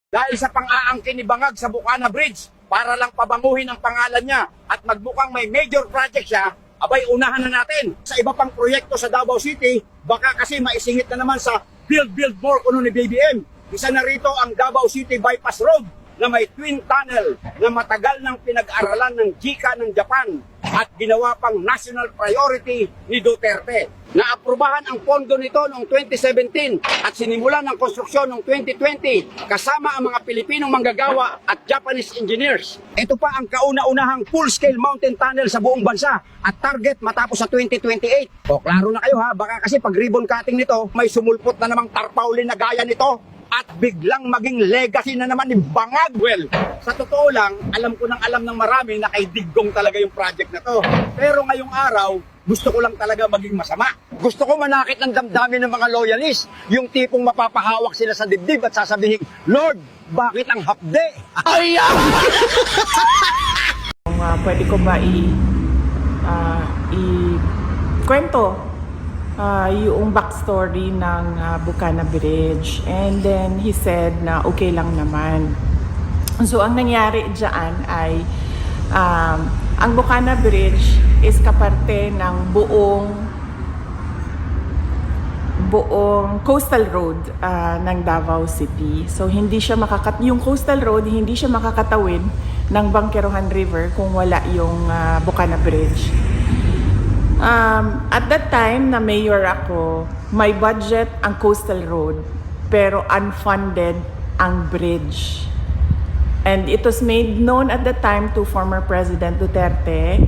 dahil sa pang-aangkin ni Bangag sa Bukana Bridge para lang pabanguhin ang pangalan niya at magbukang may major project siya, abay unahan na natin. Sa iba pang proyekto sa Davao City, baka kasi maisingit na naman sa build more kuno ni BBM. Isa na rito ang Davao City Bypass Road na may twin tunnel na matagal nang pinag-aralan ng JICA ng Japan at ginawa pang national priority ni Duterte. Naaprubahan ang pondo nito noong 2017 at sinimulan ang konstruksyon noong 2020 kasama ang mga Pilipinong manggagawa at Japanese engineers. Ito pa ang kauna-unahang full-scale mountain tunnel sa buong bansa at target matapos sa 2028. O klaro na kayo ha, baka kasi pag ribbon cutting nito, may sumulpot na namang tarpaulin na gaya nito at biglang maging legacy na naman ni Bangag. Well, sa totoo lang, alam ko ng marami na kay Digong talaga yung project na to. Pero ngayong araw, gusto ko lang talaga maging masama. Gusto ko manakit ng damdamin ng mga loyalist. Yung tipong mapapahawak sila sa dibdib at sasabihin, Lord, bakit ang hapde? Ay! Pwede ko ba i-kwento yung backstory ng Bukana Bridge, and then he said na okay lang naman. So ang nangyari dyan ay ang Bukana Bridge is kaparte ng buong coastal road ng Davao City. So hindi siya yung coastal road hindi siya makakatawid ng Bangkerohan River kung wala yung Bukana Bridge. At that time na mayor ako, may budget ang coastal road pero unfunded ang bridge. And it was made known at the time to former President Duterte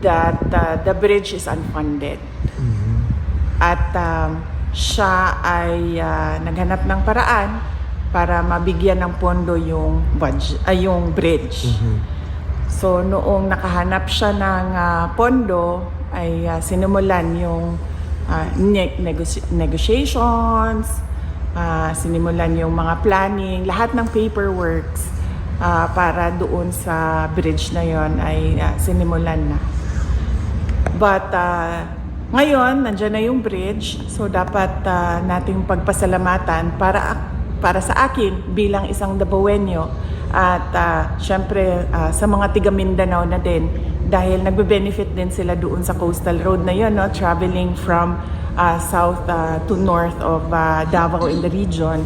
that the bridge is unfunded. Mm-hmm. At siya ay naghanap ng paraan para mabigyan ng pondo yung bridge. Mm-hmm. So noong nakahanap siya ng pondo, ay sinimulan yung negotiations, sinimulan yung mga planning, lahat ng paperworks para doon sa bridge na yon ay sinimulan na. But ngayon, nandiyan na yung bridge, so dapat nating pagpasalamatan para sa akin bilang isang Davaoenyo at syempre sa mga tiga Mindanao na din, dahil nagbe-benefit din sila doon sa coastal road na yun, no? Traveling from south to north of Davao in the region.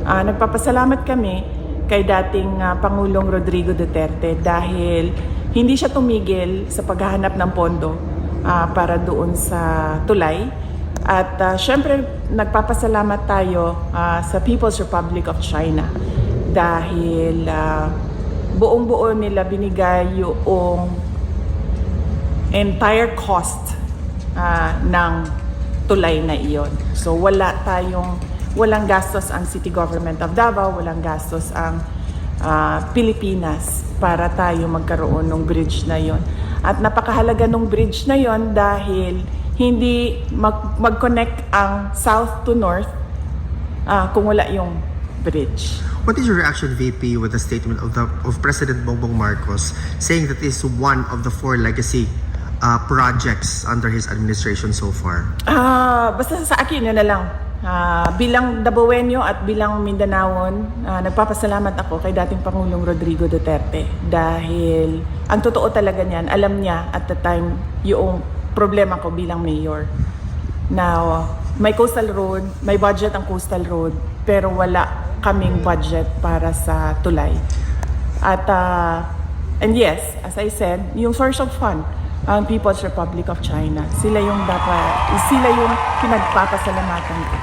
Nagpapasalamat kami kay dating Pangulong Rodrigo Duterte dahil hindi siya tumigil sa paghahanap ng pondo para doon sa tulay. At syempre nagpapasalamat tayo sa People's Republic of China dahil buong-buo nila binigay yung entire cost ng tulay na iyon. So walang gastos ang City Government of Davao, walang gastos ang Pilipinas para tayo magkaroon ng bridge na iyon. At napakahalaga ng bridge na iyon dahil hindi mag-connect ang south to north kung wala yung bridge. What is your reaction, VP, with the statement of President Bongbong Marcos saying that this is one of the 4 legacy projects under his administration so far? Basta sa akin, yun na lang. Bilang Davaoenyo at bilang Mindanaon, nagpapasalamat ako kay dating Pangulong Rodrigo Duterte dahil ang totoo talaga niyan, alam niya at the time yung problema ko bilang mayor. Now, may coastal road, may budget ang coastal road, pero wala kaming budget para sa tulay. At and yes, as I said, yung source of fund, ang People's Republic of China, sila yung pinagpapasalamatan ko.